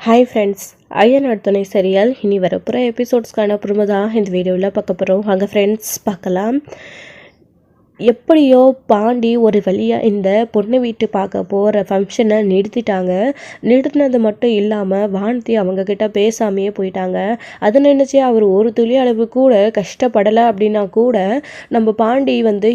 Hi friends, Ayyanar துணை serial இனி வரப்போகிற எபிசோட்ஸ்க்கான ப்ரோமோ தான் இந்த வீடியோவில் பார்க்க போகிறோம். வாங்க ஃப்ரெண்ட்ஸ் பார்க்கலாம். எப்படியோ பாண்டி ஒரு வழியாக இந்த பொண்ணு வீட்டு பார்க்க போகிற ஃபங்க்ஷனை நிறுத்திட்டாங்க. நிறுத்தினது மட்டும் இல்லாமல் வானதி அவங்கக்கிட்ட பேசாமையே போயிட்டாங்க. அதை நினச்சி அவர் ஒரு துளி அளவு கூட கஷ்டப்படலை அப்படின்னா கூட நம்ம பாண்டி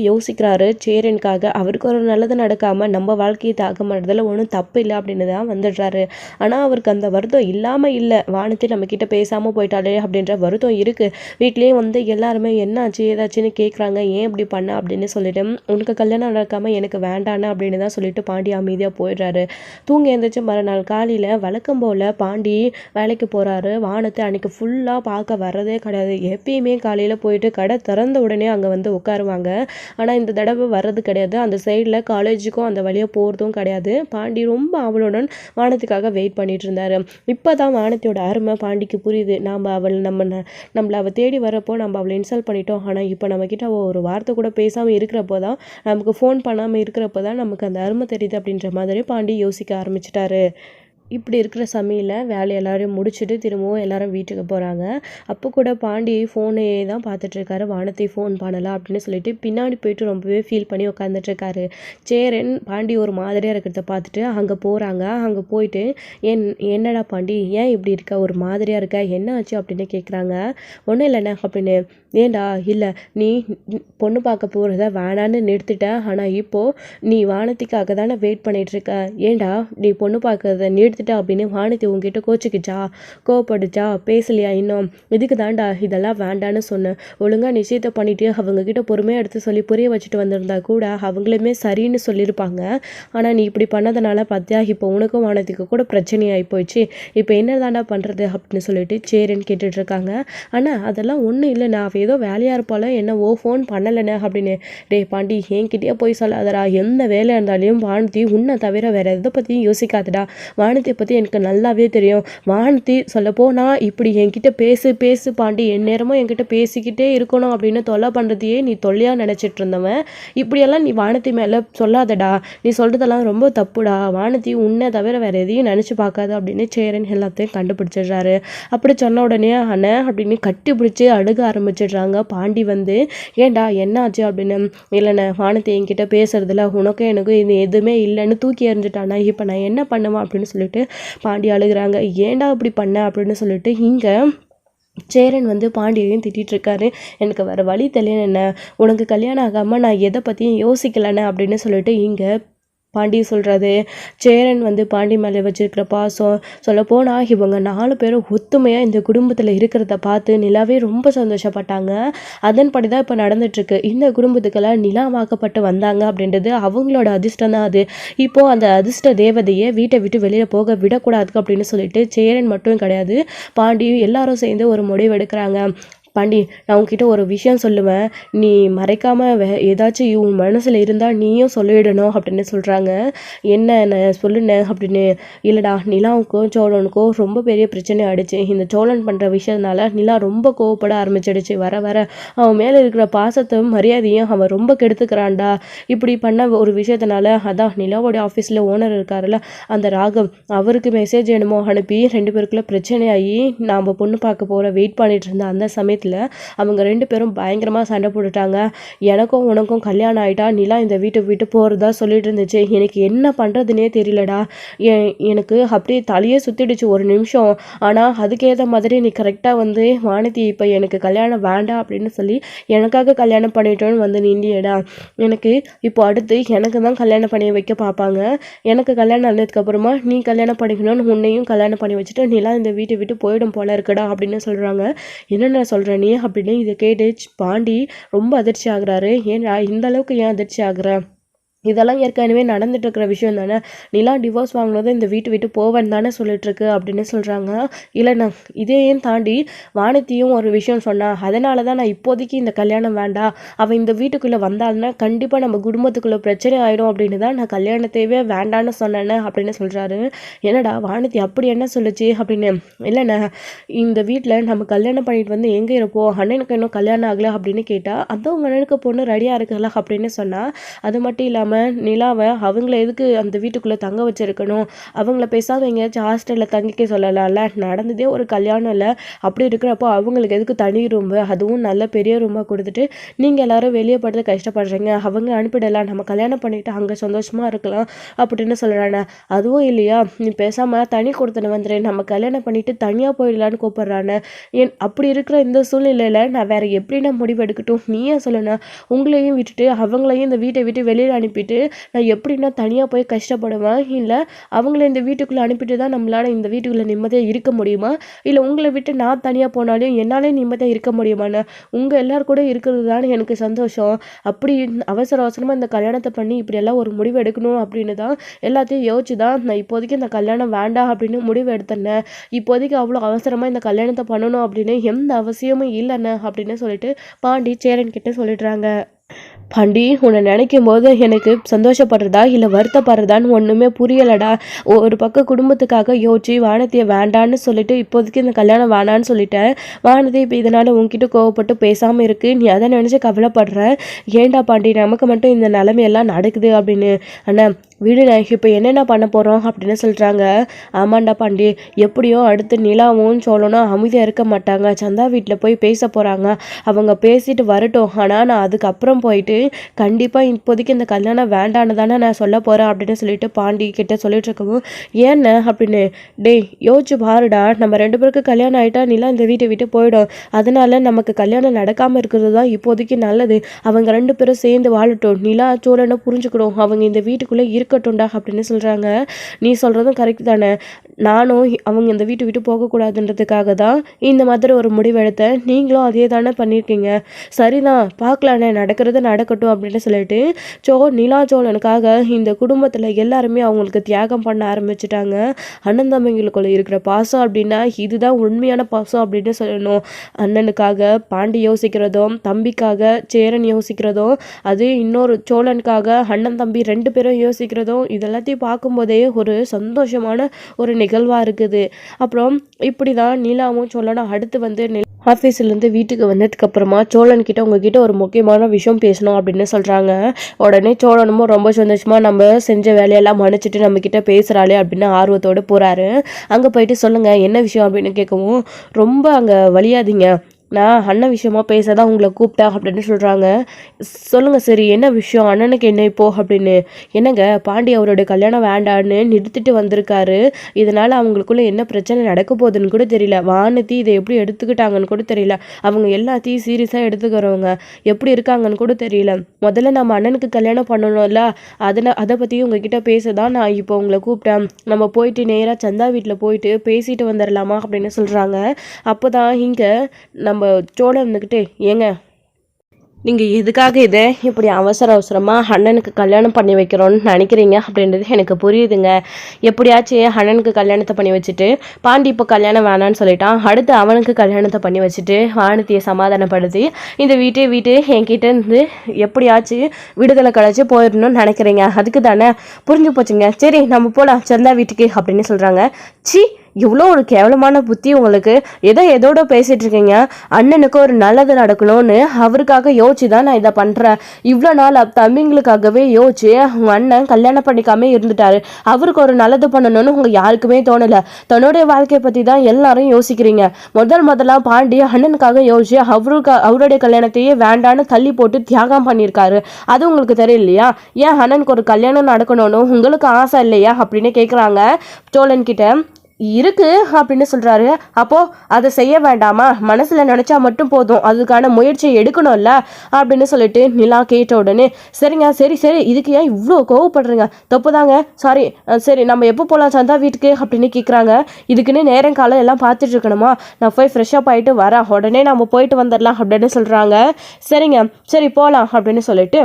யோசிக்கிறாரு சேரனுக்காக. அவருக்கு ஒரு நல்லது நடக்காமல் நம்ம வாழ்க்கையை தாக்க மாட்டதில் ஒன்றும் தப்பு இல்லை அப்படின்னு தான் வந்துடுறாரு. ஆனால் அவருக்கு அந்த வருத்தம் இல்லாமல் இல்லை. வானதி நம்மக்கிட்ட பேசாமல் போயிட்டாலே அப்படின்ற வருத்தம் இருக்குது. வீட்லேயே எல்லாருமே என்னாச்சு ஏதாச்சுன்னு கேட்குறாங்க. ஏன் இப்படி பண்ண அப்படின்னு சொல்லிட்டு, உனக்கு கல்யாணம் நடக்காமல் எனக்கு வேண்டானே அப்படின்னு தான் சொல்லிட்டு பாண்டி அமைதியாக போயிடுறாரு. தூங்கி எழுந்திரிச்சு மறுநாள் காலையில் வழக்கம் போல் பாண்டி வேலைக்கு போகிறாரு. வானத்தை அன்றைக்கி ஃபுல்லாக பார்க்க வர்றதே கிடையாது. எப்பயுமே காலையில் போயிட்டு கடை திறந்த உடனே அங்கே உட்காருவாங்க. ஆனால் இந்த தடவை வர்றது கிடையாது. அந்த சைடில் காலேஜுக்கும் அந்த வழியாக போகிறதும் கிடையாது. பாண்டி ரொம்ப அவளுடன் வானத்துக்காக வெயிட் பண்ணிட்டு இருந்தார். இப்போ தான் வானத்தியோட அருமை பாண்டிக்கு புரியுது. நம்மளை அவள் தேடி வரப்போ நம்ம அவளை இன்சல்ட் பண்ணிட்டோம். ஆனால் இப்போ நம்மக்கிட்ட அவள் ஒரு வார்த்தை கூட பேசாமல் இருக்கிறப்போ தான், நமக்கு ஃபோன் பண்ணாமல் இருக்கிறப்போ தான் நமக்கு அந்த அருமை தெரியுது அப்படின்ற மாதிரி பாண்டி யோசிக்க ஆரம்பிச்சிட்டாரு. இப்படி இருக்கிற சமையலில் வேலை எல்லோரும் முடிச்சுட்டு திரும்பவும் எல்லோரும் வீட்டுக்கு போகிறாங்க. அப்போ கூட பாண்டி ஃபோனே தான் பார்த்துட்ருக்காரு. வானத்தை ஃபோன் பண்ணலாம் அப்படின்னு சொல்லிட்டு பின்னாடி போயிட்டு ரொம்பவே ஃபீல் பண்ணி உட்காந்துட்ருக்காரு. சேரன் பாண்டி ஒரு மாதிரியாக இருக்கிறத பார்த்துட்டு அங்கே போகிறாங்க. அங்கே போயிட்டு என்னடா பாண்டி ஏன் இப்படி இருக்க, ஒரு மாதிரியாக இருக்க, என்ன ஆச்சு அப்படின்னு கேட்குறாங்க. ஒன்றும் இல்லைண்ணே அப்படின்னு. ஏண்டா இல்லை, நீ பொண்ணு பார்க்க போகிறத வேணான்னு நிறுத்திட்ட. ஆனால் இப்போது நீ வானத்திக்காக தானே வெயிட் பண்ணிகிட்ருக்க. ஏண்டா நீ பொண்ணு பார்க்கறத நிறுத்திட்ட அப்படின்னு வானத்தி உங்ககிட்ட கோச்சிக்கிச்சா, கோவப்படுச்சா, பேசலையா? இன்னும் இதுக்கு தாண்டா இதெல்லாம் வேண்டான்னு சொன்னேன். ஒழுங்காக நிச்சயத்தை பண்ணிவிட்டு அவங்கக்கிட்ட பொறுமையாக எடுத்து சொல்லி புரிய வச்சுட்டு வந்திருந்தா கூட அவங்களுமே சரின்னு சொல்லியிருப்பாங்க. ஆனால் நீ இப்படி பண்ணதுனால பார்த்தியா இப்போ உனக்கும் வானத்திக்கு கூட பிரச்சனையாகி போயிடுச்சு. இப்போ என்ன தாண்டா பண்ணுறது அப்படின்னு சொல்லிட்டு சேரன்னு கேட்டுட்ருக்காங்க. ஆனால் அதெல்லாம் ஒன்றும் இல்லை, நான் ஏதோ வேலையாக இருப்பால, என்னவோ ஃபோன் பண்ணலைண்ணே அப்படின்னு. டே பாண்டி, என்கிட்டயே போய் சொல்லாதடா. எந்த வேலையாக இருந்தாலையும் வானதி உன்னை தவிர வேறு எதை பற்றியும் யோசிக்காதடா. வானதியை பற்றி எனக்கு நல்லாவே தெரியும். வானதி சொல்லப்போனால் இப்படி என்கிட்ட பேசு பாண்டி, எந்நேரமும் என்கிட்ட பேசிக்கிட்டே இருக்கணும் அப்படின்னு தொல்லை பண்ணுறதையே நீ தொல்லையாக நினச்சிட்டு இருந்தவன். இப்படியெல்லாம் நீ வானதி மேலே சொல்லாதடா. நீ சொல்கிறதெல்லாம் ரொம்ப தப்புடா. வானதி உன்னை தவிர வேறு எதையும் நினச்சி பார்க்காது அப்படின்னு சேரன் எல்லாத்தையும் கண்டுபிடிச்சிடுறாரு. அப்படி சொன்ன உடனே அண்ணன் அப்படின்னு கட்டி பிடிச்சி அழுக ஆரம்பிச்சிடுறாங்க. பாண்டி ஏண்டா என்னாச்சு அப்படின்னு. இல்லைண்ணே, வானதி என்கிட்ட பேசுறதுல உனக்கும் எனக்கும் இது எதுவுமே இல்லைன்னு தூக்கி எறிஞ்சிட்டானா. இப்போ நான் என்ன பண்ணுவேன் அப்படின்னு சொல்லிட்டு பாண்டி அழுகிறாங்க. ஏண்டா இப்படி பண்ண அப்படின்னு சொல்லிட்டு இங்கே சேரன் பாண்டியையும் திட்டிகிட்ருக்காரு. எனக்கு வேறு வழி தெரியலண்ணே, உனக்கு கல்யாணம் ஆகாமல் நான் எதை பற்றியும் யோசிக்கலண்ணே அப்படின்னு சொல்லிட்டு இங்கே பாண்டி சொல்கிறது. சேரன் பாண்டி மேலே வச்சுருக்கிற பாசம் சொல்லப்போனால் இவங்க 4 பேரும் ஒத்துமையாக இந்த குடும்பத்தில் இருக்கிறத பார்த்து நிலாவே ரொம்ப சந்தோஷப்பட்டாங்க. அதன்படி தான் இப்போ நடந்துகிட்ருக்கு. இந்த குடும்பத்துக்கெல்லாம் நிலாவாக்கப்பட்டு வந்தாங்க அப்படின்றது அவங்களோட அதிர்ஷ்டம் தான். அது இப்போது அந்த அதிர்ஷ்ட தேவதையை வீட்டை விட்டு வெளியில் போக விடக்கூடாது அப்படின்னு சொல்லிட்டு சேரன் மட்டும் கிடையாது, பாண்டியும் எல்லாரும் சேர்ந்து ஒரு முடிவு எடுக்கிறாங்க. பாண்டி, நான் உங்ககிட்ட ஒரு விஷயம் சொல்லுவேன், நீ மறைக்காமல் ஏதாச்சும் உன் மனசில் இருந்தால் நீயும் சொல்லிடணும் அப்படின்னு சொல்கிறாங்க. என்ன சொல்லுண்ணே அப்படின்னு. இல்லைடா, நிலாவுக்கும் சோழனுக்கும் ரொம்ப பெரிய பிரச்சனை ஆகிடுச்சு. இந்த சோழன் பண்ணுற விஷயத்தினால நிலா ரொம்ப கோவப்பட ஆரம்பிச்சிடுச்சு. வர அவன் மேலே இருக்கிற பாசத்தையும் மரியாதையும் அவன் ரொம்ப கெடுத்துக்கிறான்டா. இப்படி பண்ண ஒரு விஷயத்தினால அதான் நிலாவோடைய ஆஃபீஸில் ஓனர் இருக்காருல்ல, அந்த ராகவ், அவருக்கு மெசேஜ் என்னமோ அனுப்பி 2 பேருக்குள்ள பிரச்சனையாகி நாம் பொண்ணு பார்க்க போகிற வெயிட் பண்ணிட்டு இருந்த அந்த சமயத்தில் அவங்க 2 பேரும் பயங்கரமாக சண்டை போட்டுட்டாங்க. எனக்கும் உனக்கும் கல்யாணம் ஆகிட்டா நிலா இந்த வீட்டை விட்டு போகிறதா சொல்லிட்டு இருந்துச்சு. எனக்கு என்ன பண்ணுறதுனே தெரியலடா. எனக்கு அப்படியே தலையே சுற்றிடுச்சு ஒரு நிமிஷம். ஆனால் அதுக்கேற்ற மாதிரி நீ கரெக்டாக வானதி இப்போ எனக்கு கல்யாணம் வேண்டாம் அப்படின்னு சொல்லி எனக்காக கல்யாணம் பண்ணிட்டோன்னு நின்றியடா. எனக்கு இப்போ அடுத்து எனக்கு தான் கல்யாணம் பண்ணி வைக்க பார்ப்பாங்க. எனக்கு கல்யாணம் ஆனதுக்கப்புறமா நீ கல்யாணம் பண்ணிக்கணும்னு உன்னையும் கல்யாணம் பண்ணி வச்சுட்டு நிலா இந்த வீட்டை விட்டு போயிடும் போல இருக்குடா அப்படின்னு சொல்கிறாங்க. என்னென்ன சொல்கிற நீ அப்படின்னு இதை கேட்டு பாண்டி ரொம்ப அதிர்ச்சி ஆகுறாரு. ஏன்னா இந்த அளவுக்கு ஏன் அதிர்ச்சி ஆகுற? இதெல்லாம் ஏற்கனவே நடந்துட்டு இருக்கிற விஷயம் தானே. நிலா டிவோர்ஸ் வாங்கினதும் இந்த வீட்டு விட்டு போவேன்னு தானே சொல்லிட்டுருக்கு அப்படின்னு சொல்கிறாங்க. இல்லைண்ணா, இதையும் தாண்டி வானத்தியும் ஒரு விஷயம் சொன்னா, அதனால தான் நான் இப்போதைக்கு இந்த கல்யாணம் வேண்டாம், அவள் இந்த வீட்டுக்குள்ளே வந்தாள்னா கண்டிப்பாக நம்ம குடும்பத்துக்குள்ளே பிரச்சனை ஆகிடும் அப்படின்னு தான் நான் கல்யாணத்தையே வேண்டான்னு சொன்னேன்னு அப்படின்னு சொல்கிறாரு. என்னடா வானதி அப்படி என்ன சொல்லுச்சு அப்படின்னு. இல்லைண்ணா, இந்த வீட்டில் நம்ம கல்யாணம் பண்ணிட்டு எங்கே இருப்போம், அண்ணனுக்கு இன்னும் கல்யாணம் ஆகலை அப்படின்னு கேட்டால், அதுவும் உங்கள் அண்ணனுக்கு பொண்ணு ரெடியாக இருக்குல்ல அப்படின்னு சொன்னால், அது மட்டும் இல்லாமல் பேசாமல் நிலாவை அவங்கள எதுக்கு அந்த வீட்டுக்குள்ளே தங்க வச்சுருக்கணும், அவங்கள பேசாமல் எங்கேயாச்சும் ஹாஸ்டலில் தங்கிக்க சொல்லலாம்ல, நடந்ததே ஒரு கல்யாணம் இல்லை, அப்படி இருக்கிறப்போ அவங்களுக்கு எதுக்கு தனி ரூம்பு, அதுவும் நல்ல பெரிய ரூமாக கொடுத்துட்டு நீங்கள் எல்லோரும் வெளியே படுத்து கஷ்டப்படுறீங்க, அவங்க அனுப்பிடலாம், நம்ம கல்யாணம் பண்ணிவிட்டு அங்கே சந்தோஷமாக இருக்கலாம் அப்படின்னு சொல்கிறானே. அதுவும் இல்லையா, நீ பேசாமல் தனி கொடுத்துன்னு வந்துடு, நம்ம கல்யாணம் பண்ணிவிட்டு தனியாக போயிடலான்னு கூப்பிட்றானே. அப்படி இருக்கிற இந்த சூழ்நிலையில் நான் வேறு எப்படி நான் முடிவு எடுக்கட்டும், நீயே சொல்லணும். உங்களையும் விட்டுட்டு அவங்களையும் இந்த வீட்டை விட்டு வெளியில் அனுப்பிட்டு நான் எப்படின்னா தனியாக போய் கஷ்டப்படுவேன், இல்லை அவங்கள இந்த வீட்டுக்குள்ளே அனுப்பிட்டு தான் நம்மளால் இந்த வீட்டுக்குள்ளே நிம்மதியாக இருக்க முடியுமா, இல்லை உங்களை விட்டு நான் தனியாக போனாலும் என்னாலே நிம்மதியாக இருக்க முடியுமாண்ணா, உங்கள் எல்லோரும் கூட இருக்கிறது தானே எனக்கு சந்தோஷம், அப்படி அவசர அவசரமாக இந்த கல்யாணத்தை பண்ணி இப்படியெல்லாம் ஒரு முடிவு எடுக்கணும் அப்படின்னு தான் எல்லாத்தையும் யோசிச்சு தான் நான் இப்போதைக்கு இந்த கல்யாணம் வேண்டாம் அப்படின்னு முடிவு எடுத்தேன். இப்போதைக்கு அவ்வளோ அவசரமாக இந்த கல்யாணத்தை பண்ணணும் அப்படின்னு எந்த அவசியமும் இல்லைண்ணே அப்படின்னு சொல்லிட்டு பாண்டி சேரன் கிட்ட சொல்லிடுறாங்க. பாண்டி, உன்னை நினைக்கும் போது எனக்கு சந்தோஷப்படுறதா இல்லை வருத்தப்படுறதான்னு ஒன்றுமே புரியலடா. ஒரு பக்கம் குடும்பத்துக்காக யோசிச்சு வானதியை வேண்டான்னு சொல்லிட்டு இப்போதைக்கு இந்த கல்யாணம் வேணான்னு சொல்லிட்டேன். வானதி இப்போ இதனால் உன்கிட்ட கோவப்பட்டு பேசாமல் இருக்கு, நீ அதை நினச்சி கவலைப்படுற. ஏண்டா பாண்டி, நமக்கு மட்டும் இந்த நிலைமையெல்லாம் நடக்குது அப்படின்னு. அண்ணா விடுண்ணே, இப்போ என்னென்ன பண்ண போகிறோம் அப்படின்னு சொல்கிறாங்க. ஆமாண்டா பாண்டி, எப்படியோ அடுத்து நிலாவும் சோழனும் அமைதியாக இருக்க மாட்டாங்க, சந்தா வீட்டில் போய் பேச போகிறாங்க, அவங்க பேசிட்டு வரட்டும், ஆனால் நான் அதுக்கப்புறம் போயிட்டு கண்டிப்பாக இப்போதைக்கு இந்த கல்யாணம் வேண்டான்னு தானே நான் சொல்ல போகிறேன் அப்படின்னு சொல்லிட்டு பாண்டி கிட்ட சொல்லிட்டு இருக்கவும், ஏன்னு அப்படின்னு. டேய் யோசிச்சு பாருடா, நம்ம 2 பேருக்கு கல்யாணம் ஆகிட்டா நிலா இந்த வீட்டை விட்டு போயிடும், அதனால நமக்கு கல்யாணம் நடக்காமல் இருக்கிறது தான் இப்போதைக்கு நல்லது, அவங்க 2 பேரும் சேர்ந்து வாழட்டும், நிலா சோழனை புரிஞ்சுக்கணும், அவங்க இந்த வீட்டுக்குள்ளே இருக்கட்டும்டா அப்படின்னு சொல்கிறாங்க. நீ சொல்கிறதும் கரெக்ட் தானே, நானும் அவங்க இந்த வீட்டை விட்டு போகக்கூடாதுன்றதுக்காக தான் இந்த மாதிரி ஒரு முடிவு எடுத்தேன், நீங்களும் அதே தானே பண்ணியிருக்கீங்க, சரிதான் பார்க்கலாண்ணே, நடக்கிறது நடக்கட்டும் அப்படின்னு சொல்லிட்டு நிலா சோழனுக்காக இந்த குடும்பத்தில் எல்லாருமே அவங்களுக்கு தியாகம் பண்ண ஆரம்பிச்சிட்டாங்க. அண்ணன் தம்பிங்களுக்குள்ள இருக்கிற பாசம் அப்படின்னா இதுதான் உண்மையான பாசம் அப்படின்னு சொல்லணும். அண்ணனுக்காக பாண்டி யோசிக்கிறதும், தம்பிக்காக சேரன் யோசிக்கிறதும், அது இன்னொரு சோழனுக்காக அண்ணன் தம்பி 2 பேரும் யோசிக்கிறதும், இதெல்லாத்தையும் பார்க்கும்போதே ஒரு சந்தோஷமான ஒரு நிகழ்வாக இருக்குது. அப்புறம் இப்படி தான் நிலாவும் சோழனும் அடுத்து வந்து ஆஃபீஸ்லேருந்து வீட்டுக்கு வந்ததுக்கப்புறமா சோழன்கிட்ட உங்ககிட்ட ஒரு முக்கியமான விஷயம் பேசணும் அப்படின்னு சொல்கிறாங்க. உடனே சோழனும் ரொம்ப சந்தோஷமாக நம்ம செஞ்ச வேலையெல்லாம் மன்னிச்சிட்டு நம்மக்கிட்ட பேசுகிறாளே அப்படின்னு ஆர்வத்தோடு போகிறாரு. அங்கே போயிட்டு சொல்லுங்கள் என்ன விஷயம் அப்படின்னு கேட்கவும், ரொம்ப அங்கே வலியாதீங்க, நான் அண்ணன் விஷயமா பேச தான் உங்களை கூப்பிட்டேன் அப்படின்னு சொல்கிறாங்க. சொல்லுங்கள் சரி என்ன விஷயம், அண்ணனுக்கு என்ன இப்போ அப்படின்னு. என்னங்க பாண்டி அவருடைய கல்யாணம் வேண்டான்னு நிறுத்திட்டு வந்திருக்காரு, இதனால் அவங்களுக்குள்ளே என்ன பிரச்சனை நடக்க போகுதுன்னு கூட தெரியல, வானதி இதை எப்படி எடுத்துக்கிட்டாங்கன்னு கூட தெரியல, அவங்க எல்லாத்தையும் சீரியஸாக எடுத்துக்கிறவங்க, எப்படி இருக்காங்கன்னு கூட தெரியல, முதல்ல நம்ம அண்ணனுக்கு கல்யாணம் பண்ணணும்ல, அதை பற்றியும் உங்ககிட்ட பேச தான் நான் இப்போ உங்களை கூப்பிட்டேன், நம்ம போயிட்டு நேராக சந்தா வீட்டில் போயிட்டு பேசிட்டு வந்துடலாமா அப்படின்னு சொல்கிறாங்க. அப்போ தான் இங்கே நம்ம சோழன் இருந்துக்கிட்டு, ஏங்க நீங்கள் எதுக்காக இதை இப்படி அவசரமாக அண்ணனுக்கு கல்யாணம் பண்ணி வைக்கிறோன்னு நினைக்கிறீங்க அப்படின்றது எனக்கு புரியுதுங்க, எப்படியாச்சும் அண்ணனுக்கு கல்யாணத்தை பண்ணி வச்சுட்டு பாண்டி இப்போ கல்யாணம் வேணான்னு சொல்லிட்டான், அடுத்து அவனுக்கு கல்யாணத்தை பண்ணி வச்சுட்டு வானதியை சமாதானப்படுத்தி இந்த வீட்டு என்கிட்ட இருந்து எப்படியாச்சும் விடுதலை கழிச்சு போயிடணும்னு நினைக்கிறீங்க, அதுக்கு தானே புரிஞ்சு போச்சுங்க, சரி நம்ம போகலாம் சந்தா வீட்டுக்கு அப்படின்னு சொல்கிறாங்க. சி இவ்வளோ ஒரு கேவலமான புத்தி உங்களுக்கு, எதோட பேசிகிட்டு இருக்கீங்க, அண்ணனுக்கு ஒரு நல்லது நடக்கணும்னு அவருக்காக யோசிச்சு தான் நான் இதை பண்ணுறேன், இவ்வளோ நாள் தம்பிங்களுக்காகவே யோசிச்சு உங்கள் அண்ணன் கல்யாணம் பண்ணிக்காமே இருந்துட்டாரு, அவருக்கு ஒரு நல்லது பண்ணணும்னு உங்கள் யாருக்குமே தோணலை, தன்னுடைய வாழ்க்கையை பற்றி தான் எல்லாரும் யோசிக்கிறீங்க, முதலாக பாண்டி அண்ணனுக்காக யோசிச்சு அவருடைய கல்யாணத்தையே வேண்டான்னு தள்ளி போட்டு தியாகம் பண்ணியிருக்காரு, அது உங்களுக்கு தெரியலையா, ஏன் அண்ணனுக்கு ஒரு கல்யாணம் நடக்கணும்னு உங்களுக்கு ஆசை இல்லையா அப்படின்னு கேட்குறாங்க சோழன் கிட்ட. இருக்கு அப்படின்னு சொல்கிறாரு. அப்போது அதை செய்ய வேண்டாமா, மனசில் நினச்சா மட்டும் போதும், அதுக்கான முயற்சியை எடுக்கணும்ல அப்படின்னு சொல்லிட்டு நிலா கேட்ட உடனே, சரிங்க சரி இதுக்கு ஏன் இவ்வளோ கோவப்படுறீங்க, தப்பு தாங்க, சாரி, சரி நம்ம எப்போ போகலாம் சந்தா வீட்டுக்கு அப்படின்னு கேட்குறாங்க. இதுக்குன்னு நேரம் காலம் எல்லாம் பார்த்துட்டு இருக்கணுமா, நான் போய் ஃப்ரெஷ்ஷப் ஆகிட்டு வரேன், உடனே நம்ம போயிட்டு வந்துடலாம் அப்படின்னு சொல்கிறாங்க. சரிங்க சரி போகலாம் அப்படின்னு சொல்லிட்டு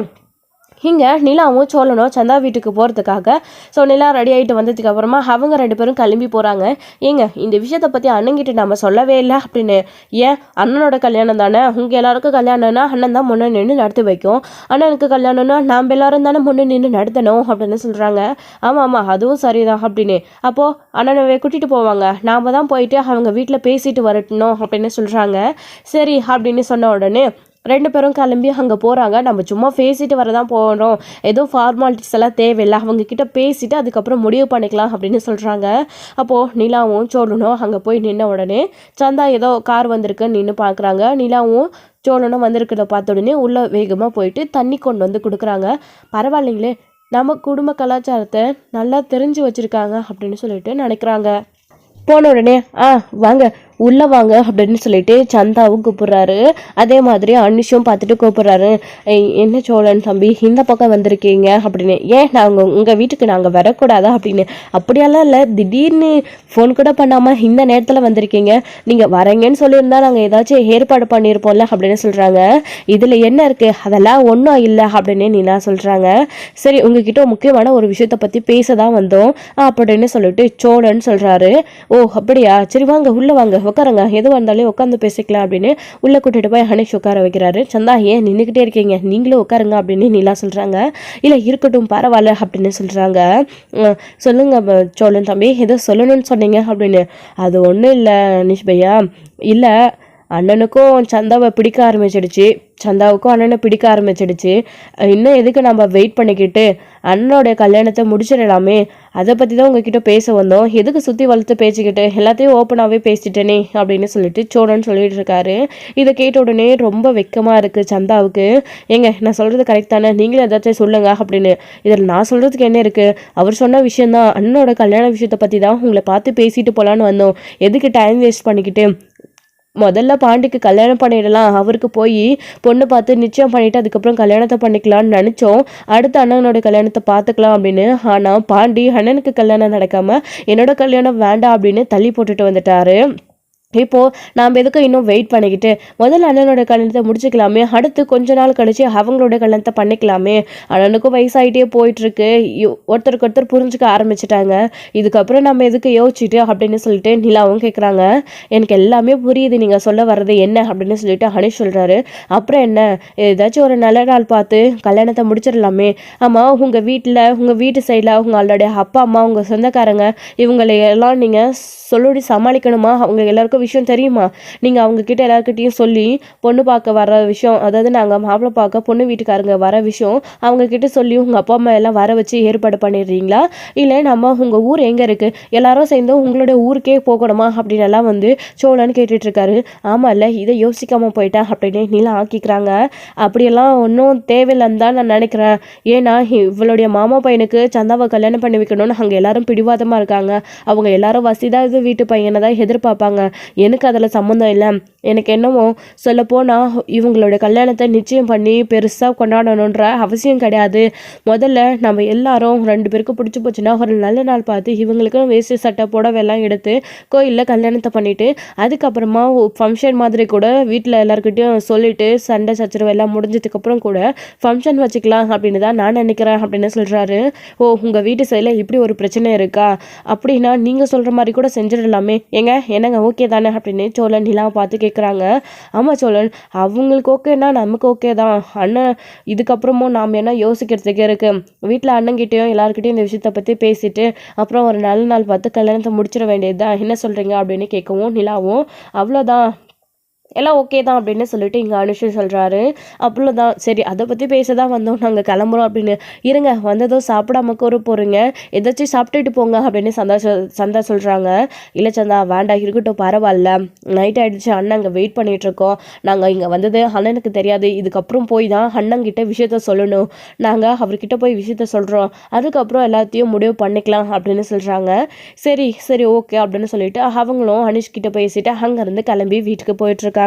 இங்கே நிலாவும் சோழனும் சந்தா வீட்டுக்கு போகிறதுக்காக நிலா ரெடி ஆகிட்டு வந்ததுக்கு அப்புறமா அவங்க 2 பேரும் கிளம்பி போகிறாங்க. ஏங்க இந்த விஷயத்தை பற்றி அண்ணங்கிட்ட நம்ம சொல்லவே இல்லை அப்படின்னு. ஏன் அண்ணனோட கல்யாணம் தானே, உங்கள் எல்லாருக்கும் கல்யாணம்னா அண்ணன் தான் முன்னே நின்று நடத்தி வைக்கும், அண்ணனுக்கு கல்யாணம்னா நாம் எல்லாரும் தானே முன்னே நின்று நடத்தணும் அப்படின்னு சொல்கிறாங்க. ஆமாம் அதுவும் சரிதான் அப்படின்னு. அப்போது அண்ணனவே கூட்டிகிட்டு போவாங்க, நாம் தான் போயிட்டு அவங்க வீட்டில் பேசிட்டு வரட்டணும் அப்படின்னு சொல்கிறாங்க. சரி அப்படின்னு சொன்ன உடனே 2 பேரும் கிளம்பி அங்கே போகிறாங்க. நம்ம சும்மா பேசிட்டு வரதான் போகிறோம், ஏதோ ஃபார்மாலிட்டிஸ் எல்லாம் தேவையில்லை, அவங்க கிட்ட பேசிட்டு அதுக்கப்புறம் முடிவு பண்ணிக்கலாம் அப்படின்னு சொல்கிறாங்க. அப்போது நிலாவும் சோழனும் அங்கே போய் நின்ன உடனே சந்தா ஏதோ கார் வந்திருக்குன்னு நின்று பார்க்குறாங்க. நிலாவும் சோழனும் வந்திருக்கிறத பார்த்த உடனே உள்ளே வேகமாக போயிட்டு தண்ணி கொண்டு வந்து கொடுக்குறாங்க. பரவாயில்லைங்களே, நம்ம குடும்ப கலாச்சாரத்தை நல்லா தெரிஞ்சு வச்சுருக்காங்க அப்படின்னு சொல்லிட்டு நினைக்கிறாங்க. போன உடனே வாங்க உள்ளே வாங்க அப்படின்னு சொல்லிட்டு சந்தாவும் கூப்பிட்றாரு. அதே மாதிரி அனிஷும் பார்த்துட்டு கூப்பிட்றாரு. என்ன சோழன் தம்பி இந்த பக்கம் வந்திருக்கீங்க அப்படின்னு. ஏன் நாங்கள் உங்கள் வீட்டுக்கு நாங்கள் வரக்கூடாதா அப்படின்னு. அப்படியெல்லாம் இல்லை, திடீர்னு ஃபோன் கூட பண்ணாமல் இந்த நேரத்தில் வந்திருக்கீங்க, நீங்கள் வரீங்கன்னு சொல்லியிருந்தா நாங்கள் ஏதாச்சும் ஏற்பாடு பண்ணியிருப்போம்ல அப்படின்னு சொல்கிறாங்க. இதில் என்ன இருக்குது, அதெல்லாம் ஒன்றும் இல்லை அப்படின்னு நீனா சொல்கிறாங்க. சரி, உங்ககிட்ட முக்கியமான ஒரு விஷயத்தை பற்றி பேச தான் வந்தோம் அப்படின்னு சொல்லிட்டு சோழன் சொல்கிறாரு. ஓ அப்படியா, சரி வாங்க உள்ளே வாங்க, உட்காருங்க, எதுவாக இருந்தாலும் உட்காந்து பேசிக்கலாம் அப்படின்னு உள்ளே கூட்டிகிட்டு போய் ஹனிஷ் உட்கார வைக்கிறாரு. சந்தா ஏன் நின்றுக்கிட்டே இருக்கீங்க, நீங்களும் உட்காருங்க அப்படின்னு நீலா சொல்கிறாங்க. இல்லை இருக்கட்டும் பரவாயில்ல அப்படின்னு சொல்கிறாங்க. சொல்லுங்க சோழன் தம்பி, ஏதோ சொல்லணும்னு சொன்னீங்க அப்படின்னு. அது ஒன்றும் இல்லை ஹனிஷ் பையா, இல்லை அண்ணனுக்கும் சந்தாவை பிடிக்க ஆரம்பிச்சிடுச்சு, சந்தாவுக்கும் அண்ணனை பிடிக்க ஆரம்பிச்சிடுச்சு. இன்னும் எதுக்கு நம்ம வெயிட் பண்ணிக்கிட்டு அண்ணனோட கல்யாணத்தை முடிச்சிடலாமே, அதை பற்றி தான் உங்ககிட்ட பேச வந்தோம், எதுக்கு சுற்றி வளர்த்து பேசிக்கிட்டு எல்லாத்தையும் ஓப்பனாகவே பேசிட்டேனே அப்படின்னு சொல்லிட்டு சோழன் சொல்லிட்டு இருக்காரு. இதை கேட்ட உடனே ரொம்ப வெக்கமாக இருக்குது சந்தாவுக்கு. ஏங்க நான் சொல்கிறது கரெக்ட் தானே, நீங்களும் ஏதாச்சும் சொல்லுங்க அப்படின்னு. இதில் நான் சொல்கிறதுக்கு என்ன இருக்குது, அவர் சொன்ன விஷயந்தான், அண்ணனோட கல்யாண விஷயத்தை பற்றி தான் உங்களை பார்த்து பேசிட்டு போகலான்னு வந்தோம், எதுக்கு டைம் வேஸ்ட் பண்ணிக்கிட்டு முதல்ல பாண்டிக்கு கல்யாணம் பண்ணிடலாம், அவருக்கு போய் பொண்ணு பார்த்து நிச்சயம் பண்ணிவிட்டு அதுக்கப்புறம் கல்யாணத்தை பண்ணிக்கலாம்னு நினச்சோம், அடுத்த அண்ணனோட கல்யாணத்தை பார்த்துக்கலாம் அப்படின்னு. ஆனால் பாண்டி அண்ணனுக்கு கல்யாணம் நடக்காமல் என்னோட கல்யாணம் வேண்டாம் அப்படின்னு தள்ளி போட்டுட்டு வந்துட்டாரு. இப்போது நாம் எதுக்கு இன்னும் வெயிட் பண்ணிக்கிட்டு முதல்ல அண்ணனோட கல்யாணத்தை முடிச்சுக்கலாமே, அடுத்து கொஞ்ச நாள் கழிச்சு அவங்களோட கல்யாணத்தை பண்ணிக்கலாமே, அண்ணனுக்கும் வயசாகிட்டே போயிட்டுருக்கு, ஒருத்தருக்கு ஒருத்தர் புரிஞ்சுக்க ஆரம்பிச்சிட்டாங்க, இதுக்கப்புறம் நம்ம எதுக்கு யோசிச்சுட்டு அப்படின்னு சொல்லிட்டு நிலாவும் கேட்குறாங்க. எனக்கு எல்லாமே புரியுது நீங்கள் சொல்ல வர்றது என்ன அப்படின்னு சொல்லிட்டு ஹனிஷ் சொல்கிறாரு. அப்புறம் என்ன, ஏதாச்சும் ஒரு நல்ல நாள் பார்த்து கல்யாணத்தை முடிச்சிடலாமே. ஆமாம், உங்கள் வீட்டு சைடில் உங்களுடைய அப்பா அம்மா உங்கள் சொந்தக்காரங்க இவங்களை எல்லாம் நீங்கள் சொல்லி சமாளிக்கணுமா, அவங்க எல்லாருக்கும் விஷயம் தெரியுமா, நீங்கள் அவங்கக்கிட்ட எல்லாருக்கிட்டையும் சொல்லி பொண்ணு பார்க்க வர விஷயம், அதாவது நாங்கள் மாப்பிள்ளை பார்க்க பொண்ணு வீட்டுக்காரங்க வர விஷயம் அவங்கக்கிட்ட சொல்லி உங்கள் அப்பா அம்மா எல்லாம் வர வச்சு ஏற்பாடு பண்ணிடுறீங்களா, இல்லை நம்ம உங்கள் ஊர் எங்கே இருக்குது எல்லாரும் சேர்ந்து உங்களுடைய ஊருக்கே போகணுமா அப்படின்னு எல்லாம் சோழன்னு கேட்டுட்ருக்காரு. ஆமாம் இல்லை, இதை யோசிக்காமல் போயிட்டேன் அப்படின்னு நீலாம் ஆக்கிக்கிறாங்க. அப்படியெல்லாம் ஒன்றும் தேவையில்லைன்னு தான் நான் நினைக்கிறேன். ஏன்னா இவளுடைய மாமா பையனுக்கு சந்தாவை கல்யாணம் பண்ணி வைக்கணும்னு அங்கே எல்லாரும் பிடிவாதமாக இருக்காங்க, அவங்க எல்லாரும் வசதியாக வீட்டு பையனை தான் எதிர்பார்ப்பாங்க, எனக்கு அதில் சம்மந்தம் இல்லை. எனக்கு என்னமோ சொல்லப்போனால் இவங்களோட கல்யாணத்தை நிச்சயம் பண்ணி பெருசாக கொண்டாடணுன்ற அவசியம் கிடையாது. முதல்ல நம்ம எல்லாரும் 2 பேருக்கு பிடிச்சி போச்சுன்னா ஒரு நல்ல நாள் பார்த்து இவங்களுக்கும் வேஷ்டி சட்டை புடவெல்லாம் எடுத்து கோயிலில் கல்யாணத்தை பண்ணிவிட்டு அதுக்கப்புறமா ஃபங்க்ஷன் மாதிரி கூட வீட்டில் எல்லாருக்கிட்டையும் சொல்லிவிட்டு சண்டை சச்சரவு எல்லாம் முடிஞ்சதுக்கப்புறம் கூட ஃபங்க்ஷன் வச்சுக்கலாம் அப்படின்னு தான் நான் நினைக்கிறேன் அப்படின்னு சொல்கிறாரு. ஓ உங்கள் வீட்டு சைடில் இப்படி ஒரு பிரச்சனை இருக்கா, அப்படின்னா நீங்கள் சொல்கிற மாதிரி கூட செஞ்சிடலாமே, என்னங்க ஓகே தானே அப்படின்னு சோழன் நிலாவை பார்த்து கேட்குறாங்க. ஆமாம் சோழன், அவங்களுக்கு ஓகேனா நமக்கு ஓகே தான் அண்ணன், இதுக்கப்புறமும் நாம் என்ன யோசிக்கிறதுக்கு இருக்குது, வீட்டில் அண்ணங்கிட்டையும் எல்லாருக்கிட்டையும் இந்த விஷயத்தை பற்றி பேசிட்டு அப்புறம் ஒரு நல்ல நாள் பார்த்து கல்யாணத்தை முடிச்சிட வேண்டியது தான், என்ன சொல்கிறீங்க அப்படின்னு கேட்கவும் நிலாவும் அவ்வளோதான் எல்லாம் ஓகே தான் அப்படின்னு சொல்லிட்டு இங்கே அனுஷன் சொல்கிறாரு. அவ்வளோதான், சரி அதை பற்றி பேச தான் வந்தோம், நாங்கள் கிளம்புறோம் அப்படின்னு. இருங்க வந்ததும் சாப்பிடாம கூற போகிறீங்க, ஏதாச்சும் சாப்பிட்டுட்டு போங்க அப்படின்னு சந்தா சொல்கிறாங்க. இல்லை சந்தா வேண்டாம் இருக்கட்டும் பரவாயில்ல, நைட் ஆகிடுச்சு, அண்ணன் அங்கே வெயிட் பண்ணிகிட்ருக்கோம், நாங்கள் இங்கே வந்தது அண்ணனுக்கு தெரியாது, இதுக்கப்புறம் போய் தான் அண்ணங்கிட்ட விஷயத்த சொல்லணும், நாங்கள் அவர்கிட்ட போய் விஷயத்த சொல்கிறோம், அதுக்கப்புறம் எல்லாத்தையும் முடிவு பண்ணிக்கலாம் அப்படின்னு சொல்கிறாங்க. சரி சரி ஓகே அப்படின்னு சொல்லிட்டு அவங்களும் அனுஷ்கிட்ட பேசிட்டு அங்கேருந்து கிளம்பி வீட்டுக்கு போயிட்டுருக்காங்க.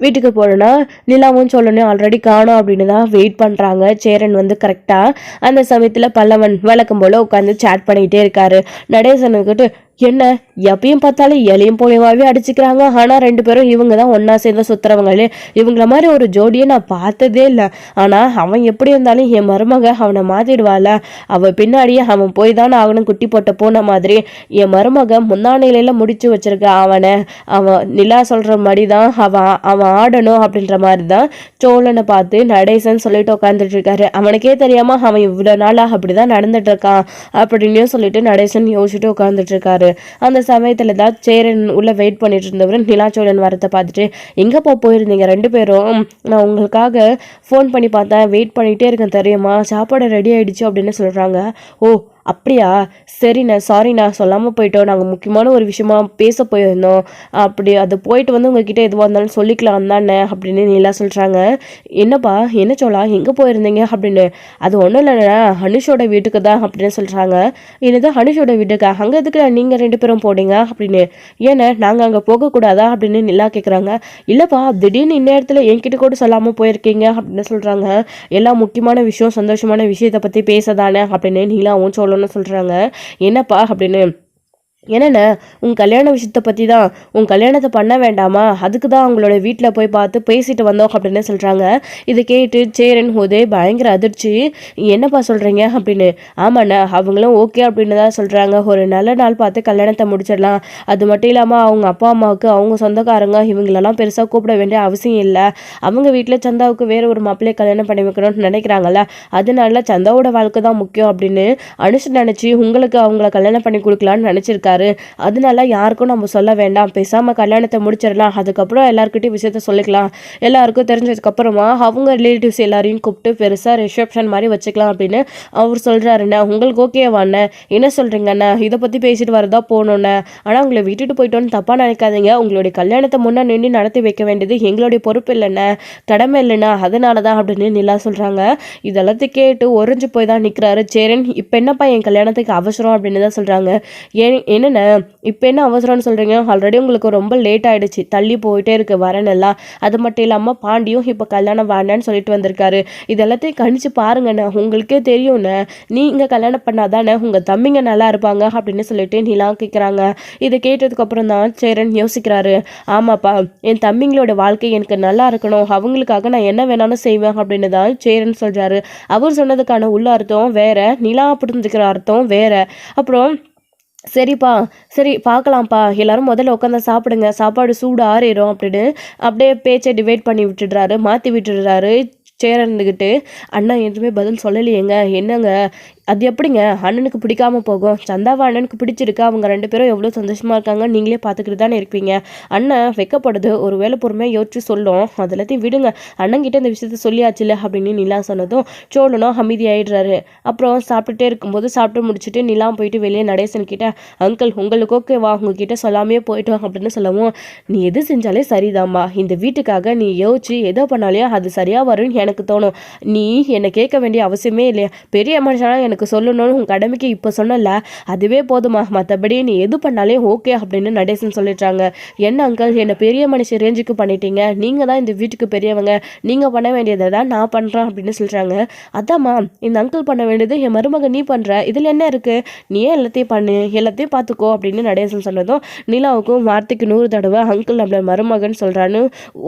வீட்டுக்கு போனோன்னா நிலாவும் சொல்லணும் ஆல்ரெடி காணோம் அப்படின்னு தான் வெயிட் பண்ணுறாங்க. சேரன் கரெக்டாக அந்த சமயத்தில் பல்லவன் வழக்கம் போல் உட்காந்து சேட் பண்ணிக்கிட்டே இருக்காரு. நடேசனுக்கிட்டு என்ன எப்பயும் பார்த்தாலும் எலியும் போலியமாகவே அடிச்சுக்கிறாங்க, ஆனால் 2 பேரும் இவங்க தான் ஒன்றா சேர்ந்து சுற்றுறவங்களே, இவங்கள மாதிரி ஒரு ஜோடியை நான் பார்த்ததே இல்லை, ஆனால் அவன் எப்படி இருந்தாலும் என் மருமக அவனை மாற்றிடுவாள், அவள் பின்னாடியே அவன் போய் தானே ஆகணும், குட்டி போட்ட போன மாதிரி என் மருமக முந்தானையில முடிச்சு வச்சிருக்க அவனை, அவன் நிலா சொல்கிற மாதிரி தான் அவன் ஆடணும் அப்படின்ற மாதிரி தான் சோழனை பார்த்து நடேசன் சொல்லிட்டு உட்காந்துட்டு இருக்காரு. அவனுக்கே தெரியாமல் அவன் இவ்வளோ நாளாக அப்படி தான் நடந்துட்டு இருக்கான் அப்படின்னு சொல்லிட்டு நடேசன் யோசிச்சுட்டு உட்காந்துட்டு இருக்காரு. இருக்காரு. அந்த சமயத்தில் தான் சேரன் உள்ளே வெயிட் பண்ணிட்டு இருந்தவர் நிலா சோழன் வரத்தை பார்த்துட்டு, எங்கேப்பா போயிருந்தீங்க 2 பேரும்? நான் உங்களுக்காக ஃபோன் பண்ணி பார்த்தேன், வெயிட் பண்ணிகிட்டே இருக்கேன் தெரியுமா, சாப்பாடு ரெடி ஆகிடுச்சு அப்படின்னு சொல்கிறாங்க. ஓ அப்படியா, சரிண்ணே, சாரிண்ணா, சொல்லாமல் போயிட்டோம், நாங்கள் முக்கியமான ஒரு விஷயமா பேச போயிருந்தோம், அப்படி அது போயிட்டு வந்து உங்ககிட்ட எதுவாக இருந்தாலும் சொல்லிக்கலாம் தானே அப்படின்னு நீலா சொல்கிறாங்க. என்னப்பா, என்ன சோழா, எங்கே போயிருந்தீங்க அப்படின்னு. அது ஒன்றும் இல்லைண்ணா, ஹனுஷோட வீட்டுக்கு தான் அப்படின்னு சொல்கிறாங்க. என்னது ஹனுஷோட வீட்டுக்கா, அங்கே எதுக்கு நீங்கள் 2 பேரும் போனீங்க அப்படின்னு. ஏன்னா நாங்கள் அங்கே போகக்கூடாதா அப்படின்னு நிலா கேட்குறாங்க. இல்லைப்பா, திடீர்னு இந்நேரத்தில் என்கிட்ட கூட சொல்லாமல் போயிருக்கீங்க அப்படின்னு சொல்கிறாங்க. எல்லாம் முக்கியமான விஷயம், சந்தோஷமான விஷயத்தை பற்றி பேசதானே அப்படின்னு நீலாவும் சொல்லணும்னு சொல்கிறாங்க. என்னப்பா அப்படின்னு. என்னென்ன, உன் கல்யாண விஷயத்தை பற்றி தான், உன் கல்யாணத்தை பண்ண வேண்டாமா, அதுக்கு தான் அவங்களோட வீட்டில் போய் பார்த்து பேசிட்டு வந்தோம் அப்படின்னு சொல்கிறாங்க. இதை கேட்டு சேரன் ஹோதே பயங்கர அதிர்ச்சி. என்னப்பா சொல்கிறீங்க அப்படின்னு. ஆமாண்ணா, அவங்களும் ஓகே அப்படின்னு தான் சொல்கிறாங்க. ஒரு நல்ல நாள் பார்த்து கல்யாணத்தை முடிச்சிடலாம். அது மட்டும் இல்லாமல் அவங்க அப்பா அம்மாவுக்கு அவங்க சொந்தக்காரங்க இவங்களெல்லாம் பெருசாக கூப்பிட வேண்டிய அவசியம் இல்லை. அவங்க வீட்டில் சந்தாவுக்கு வேறு ஒரு மாப்பிள்ளையை கல்யாணம் பண்ணி வைக்கணும்னு நினைக்கிறாங்கல்ல, அதனால சந்தாவோட வாழ்க்கை தான் முக்கியம் அப்படின்னு அனுஷ் நினச்சி உங்களுக்கு அவங்கள கல்யாணம் பண்ணி கொடுக்கலான்னு நினச்சிருக்காரு. அதனால யாருக்கும் நம்ம சொல்ல வேண்டாம், பேசாம கல்யாணத்தை முடிச்சிடலாம், அதுக்கப்புறம் எல்லாருக்கிட்டையும் விஷயத்த சொல்லிக்கலாம், எல்லாருக்கும் தெரிஞ்சதுக்கு அப்புறமா அவங்க ரிலேட்டிவ்ஸ் எல்லாரையும் கூப்பிட்டு பெருசா ரிசப்ஷன் மாதிரி வச்சுக்கலாம் அப்படின்னு அவர் சொல்றாருண்ணே. உங்களுக்கு ஓகேவாண்ணே, என்ன சொல்றீங்கண்ணே, இதை பத்தி பேசிட்டு வரதா போகணுண்ணே, ஆனா உங்களை விட்டுட்டு போயிட்டோன்னு தப்பா நினைக்காதீங்க, உங்களுடைய கல்யாணத்தை முன்னே நின்று நடத்தி வைக்க வேண்டியது எங்களுடைய பொறுப்பு இல்லைண்ணே, கடமை இல்லைண்ணா, அதனாலதான் அப்படின்னு நிலா சொல்றாங்க. இதெல்லாத்தையும் கேட்டு ஒறிஞ்சு போய் தான் நிக்கிறாரு சேரன். இப்ப என்னப்பா என் கல்யாணத்துக்கு அவசரம் அப்படின்னு தான் சொல்றாங்க. என்னென்ன இப்போ என்ன அவசரம்னு சொல்கிறீங்க, ஆல்ரெடி உங்களுக்கு ரொம்ப லேட் ஆகிடுச்சு, தள்ளி போயிட்டே இருக்கு வரனெல்லாம், அது மட்டும் இல்லாமல் பாண்டியும் இப்போ கல்யாணம் வேண்டான்னு சொல்லிட்டு வந்திருக்காரு, இது எல்லாத்தையும் கணிச்சு பாருங்கண்ணே, உங்களுக்கே தெரியும்ண்ணே, நீங்கள் கல்யாணம் பண்ணாதானே உங்கள் தம்பிங்க நல்லா இருப்பாங்க அப்படின்னு சொல்லிட்டு நிலா கேட்குறாங்க. இதை கேட்டதுக்கப்புறம் தான் சேரன் யோசிக்கிறாரு. ஆமாப்பா, என் தம்பிங்களோட வாழ்க்கை எனக்கு நல்லா இருக்கணும், அவங்களுக்காக நான் என்ன வேணாலும் செய்வேன் அப்படின்னு தான் சேரன் சொல்கிறாரு. அவர் சொன்னதுக்கான உள்ள அர்த்தம் வேற, நிலா புரிஞ்சுக்கிற அர்த்தம் வேற. அப்புறம் சரிப்பா, சரி பார்க்கலாம்ப்பா, எல்லாரும் முதல்ல உட்காந்து சாப்பிடுங்க, சாப்பாடு சூடு ஆறிடும் அப்படின்னு அப்படியே பேச்சை டிவைட் பண்ணி விட்டுடுறாரு, மாற்றி விட்டுடுறாரு. சேரன்கிட்டு அண்ணா எதுவுமே பதில் சொல்லலையேங்க, என்னங்க அது எப்படிங்க அண்ணனுக்கு பிடிக்காம போகும், சந்தாவா அண்ணனுக்கு பிடிச்சிருக்கு, அவங்க 2 பேரும் எவ்வளோ சந்தோஷமா இருக்காங்க, நீங்களே பார்த்துக்கிட்டு தானே இருப்பீங்க, அண்ணன் வைக்கப்படுது, ஒரு வேளை பொறுமையாக யோசிச்சு சொல்லும், அது எல்லாத்தையும் விடுங்க, அண்ணங்கிட்ட இந்த விஷயத்த சொல்லியாச்சுல அப்படின்னு நிலா சொன்னதும் சோழனும் அமைதியாயிடுறாரு. அப்புறம் சாப்பிட்டுட்டே இருக்கும்போது சாப்பிட்டு முடிச்சுட்டு நிலா போயிட்டு வெளியே நடேசன் கிட்ட, அங்கிள் உங்களுக்கு ஓகேவா, உங்ககிட்ட சொல்லாமே போயிட்டோம் அப்படின்னு சொல்லவும், நீ எது செஞ்சாலே சரிதாம்மா, இந்த வீட்டுக்காக நீ யோசிச்சு எதோ பண்ணாலே அது சரியாக வரும்னு எனக்கு தோணும், நீ என்னை கேட்க வேண்டிய அவசியமே இல்லையா, பெரிய மனுஷனா எனக்கு சொல்லணும்னு உன் கடமைக்கு இப்போ சொன்னல, அதுவே போதுமா, மற்றபடி நீ எது பண்ணாலே ஓகே அப்படின்னு நடேசன் சொல்லிட்டாங்க. என்ன அங்கிள், என்னை பெரிய மனுஷன் ரேஞ்சுக்கு பண்ணிட்டீங்க, நீங்கள் தான் இந்த வீட்டுக்கு பெரியவங்க, நீங்கள் பண்ண வேண்டியதை தான் நான் பண்ணுறேன் அப்படின்னு சொல்கிறாங்க. அதாம்மா, இந்த அங்கிள் பண்ண வேண்டியது என் மருமக நீ பண்ணுற, இதில் என்ன இருக்குது, நீயே எல்லாத்தையும் பண்ணு, எல்லாத்தையும் பார்த்துக்கோ அப்படின்னு நடேசன் சொன்னதும் நிலாவுக்கும் வார்த்தைக்கு 100 தடவை அங்கிள் நம்மள மருமகன் சொல்கிறான்னு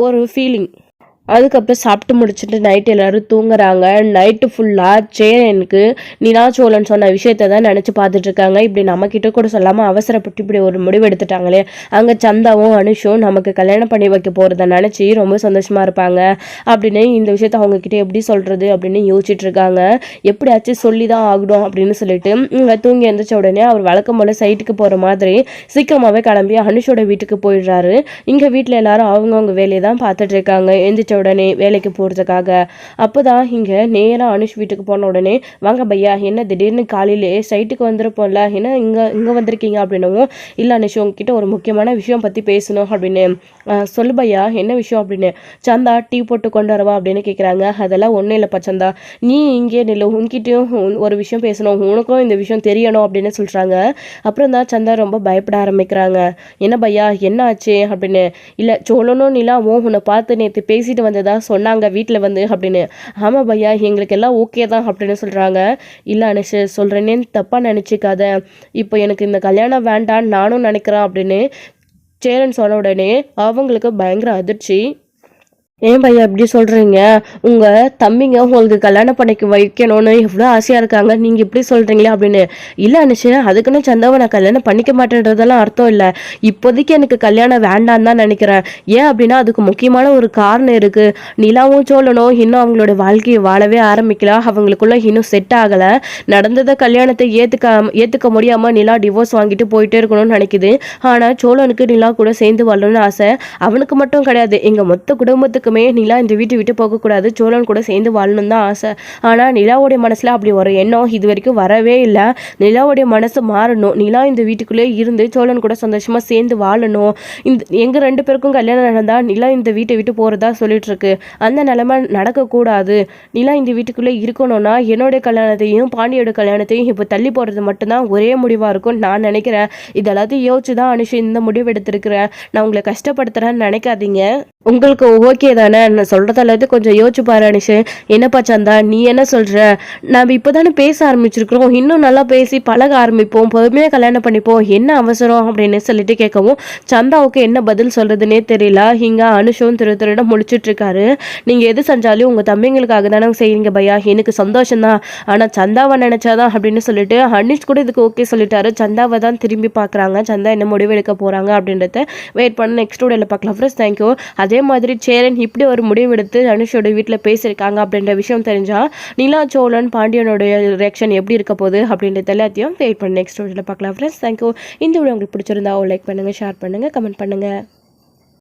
ஒரு ஃபீலிங். அதுக்கப்புறம் சாப்பிட்டு முடிச்சுட்டு நைட்டு எல்லோரும் தூங்குறாங்க. நைட்டு ஃபுல்லாக சேரனுக்கு நிலா சோழன் சொன்ன விஷயத்த தான் நினச்சி பார்த்துட்ருக்காங்க. இப்படி நம்மக்கிட்ட கூட சொல்லாமல் அவசரப்பட்டு இப்படி ஒரு முடிவு எடுத்துட்டாங்களே, அங்கே சந்தாவும் அனுஷும் நமக்கு கல்யாணம் பண்ணி வைக்க போகிறத நினச்சி ரொம்ப சந்தோஷமாக இருப்பாங்க அப்படின்னு இந்த விஷயத்த அவங்கக்கிட்ட எப்படி சொல்கிறது அப்படின்னு யோசிச்சுட்டு இருக்காங்க. எப்படியாச்சும் சொல்லி தான் ஆகணும் அப்படின்னு சொல்லிட்டு இங்கே தூங்கி எழுந்திரிச்ச உடனே அவர் வழக்கம் போல் சைட்டுக்கு போகிற மாதிரி சீக்கிரமாகவே கிளம்பி அனுஷோட வீட்டுக்கு போயிடுறாரு. இங்கே வீட்டில் எல்லாரும் அவங்கவுங்க வேலையை தான் பார்த்துட்டு இருக்காங்க. எந்திரிச்ச உடனே வேலைக்கு போகிறதுக்காக. அப்போதான் இங்கே நேராக அனுஷ் வீட்டுக்கு போன உடனே, வாங்க பையா, என்ன திடீர்னு காலையிலே சைட்டுக்கு வந்துருப்போம்ல, என்ன இங்கே வந்திருக்கீங்க அப்படின்னவும், இல்லை அனுஷ் உங்ககிட்ட ஒரு முக்கியமான விஷயம் பற்றி பேசணும் அப்படின்னு. சொல்லு பையா, என்ன விஷயம் அப்படின்னு. சந்தா டீ போட்டு கொண்டு வரவா அப்படின்னு கேட்குறாங்க. அதெல்லாம் ஒன்றும் இல்லைப்பா சந்தா, நீ இங்கே நில்லு, உங்ககிட்டயும் ஒரு விஷயம் பேசணும், உனக்கும் இந்த விஷயம் தெரியணும் அப்படின்னு சொல்கிறாங்க. அப்புறம் தான் சந்தா ரொம்ப பயப்பட ஆரம்பிக்கிறாங்க. என்ன பையா, என்ன ஆச்சு அப்படின்னு. இல்லை சோழனும் நிலாவும் உன்னை பார்த்து நேற்று பேசிட்டு வந்ததா சொன்னாங்க வீட்டில் வந்து அப்படின்னு. ஆமாம் பையா, எங்களுக்கு எல்லாம் ஓகே தான் அப்படின்னு சொல்கிறாங்க. இல்லை அனுஷ், சொல்கிறேன்னு தப்பாக நினச்சிக்காத, இப்போ எனக்கு இந்த கல்யாணம் வேண்டான்னு நானும் நினைக்கிறேன் அப்படின்னு சேரன் சொன்ன உடனே அவங்களுக்கு பயங்கர அதிர்ச்சி. ஏன் பையா இப்படி சொல்கிறீங்க? உங்கள் தம்பிங்க உங்களுக்கு கல்யாணம் பண்ணிக்க வைக்கணும்னு எவ்வளோ ஆசையாக இருக்காங்க, நீங்கள் இப்படி சொல்கிறீங்களே அப்படின்னு. இல்லை அனுஷு, அதுக்குன்னு சந்தாவை நான் கல்யாணம் பண்ணிக்க மாட்டேன்றதெல்லாம் அர்த்தம் இல்லை. இப்போதைக்கு எனக்கு கல்யாணம் வேண்டான்னு தான் நினைக்கிறேன். ஏன் அப்படின்னா அதுக்கு முக்கியமான ஒரு காரணம் இருக்குது. நிலாவும் சோழனும் இன்னும் அவங்களோட வாழ்க்கையை வாழவே ஆரம்பிக்கல. அவங்களுக்குள்ள இன்னும் செட் ஆகலை. நடந்ததை கல்யாணத்தை ஏற்றுக்க முடியாமல் நிலா டிவோர்ஸ் வாங்கிட்டு போயிட்டே இருக்கணும்னு நினைக்குது. ஆனால் சோழனுக்கு நிலா கூட சேர்ந்து வாழணும்னு ஆசை. அவனுக்கு மட்டும் கிடையாது, எங்கள் மொத்த குடும்பத்துக்குமே நிலா இந்த வீட்டை விட்டு போகக்கூடாது, சோழன் கூட சேர்ந்து வாழணும் தான் ஆசை. ஆனால் நிலாவுடைய மனசில் அப்படி ஒரு எண்ணம் இது வரைக்கும் வரவே இல்லை. நிலாவுடைய மனசு மாறணும். நிலா இந்த வீட்டுக்குள்ளே இருந்து சோழன் கூட சந்தோஷமாக சேர்ந்து வாழணும். எங்கள் 2 பேருக்கும் கல்யாணம் நடந்தால் நிலா இந்த வீட்டை விட்டு போகிறதா சொல்லிட்டு இருக்கு. அந்த நிலைமை நடக்கக்கூடாது. நிலா இந்த வீட்டுக்குள்ளே இருக்கணும்னா என்னோட கல்யாணத்தையும் பாண்டியோட கல்யாணத்தையும் இப்போ தள்ளி போடுறது மட்டும்தான் ஒரே முடிவாக இருக்கும்னு நான் நினைக்கிறேன். இதெல்லாத்தையும் யோசிச்சு தான் அனுஷி இந்த முடிவு எடுத்திருக்கிறேன். நான் உங்களை கஷ்டப்படுத்துகிறேன்னு நினைக்காதீங்க. உங்களுக்கு ஓகே தானே? நான் சொல்கிறது எல்லாத்தையும் கொஞ்சம் யோசிச்சு பாரு அனிஷு. என்னப்பா சந்தா, நீ என்ன சொல்கிற? நம்ம இப்போ தானே பேச ஆரம்பிச்சிருக்கிறோம், இன்னும் நல்லா பேசி பழக ஆரம்பிப்போம், பொறுமையாக கல்யாணம் பண்ணிப்போம், என்ன அவசரம் அப்படின்னு சொல்லிட்டு கேட்கவும் சந்தாவுக்கு என்ன பதில் சொல்கிறதுனே தெரியல. இங்கே அனுஷும் திருடம் முடிச்சுட்ருக்காரு. நீங்கள் எது செஞ்சாலும் உங்கள் தம்பிங்களுக்காக தானே செய்யுங்க பையா, எனக்கு சந்தோஷம்தான். ஆனால் சந்தாவை நினச்சாதான் அப்படின்னு சொல்லிட்டு அனிஷ் கூட இதுக்கு ஓகே சொல்லிட்டாரு. சந்தாவை தான் திரும்பி பார்க்குறாங்க. சந்தா என்ன முடிவு எடுக்க போகிறாங்க அப்படின்றத வெயிட் பண்ண நெக்ஸ்ட் வீடியோவில் பார்க்கலாம். Friends, thank you. அதே மாதிரி சேரன் இப்படி ஒரு முடிவெடுத்து அனுஷோட வீட்டில் பேசியிருக்காங்க அப்படின்ற விஷயம் தெரிஞ்சால் நிலா, சோழன், பாண்டியனுடைய ரியாக்ஷன் எப்படி இருக்க போகுது அப்படின்றது எல்லாத்தையும் வெயிட் பண்ணி நெக்ஸ்ட் வீடியோவில் பார்க்கலாம். Friends, thank you. இந்த வீடியோ உங்களுக்கு பிடிச்சிருந்தா லைக் பண்ணுங்கள், ஷேர் பண்ணுங்கள், கமெண்ட் பண்ணுங்கள்.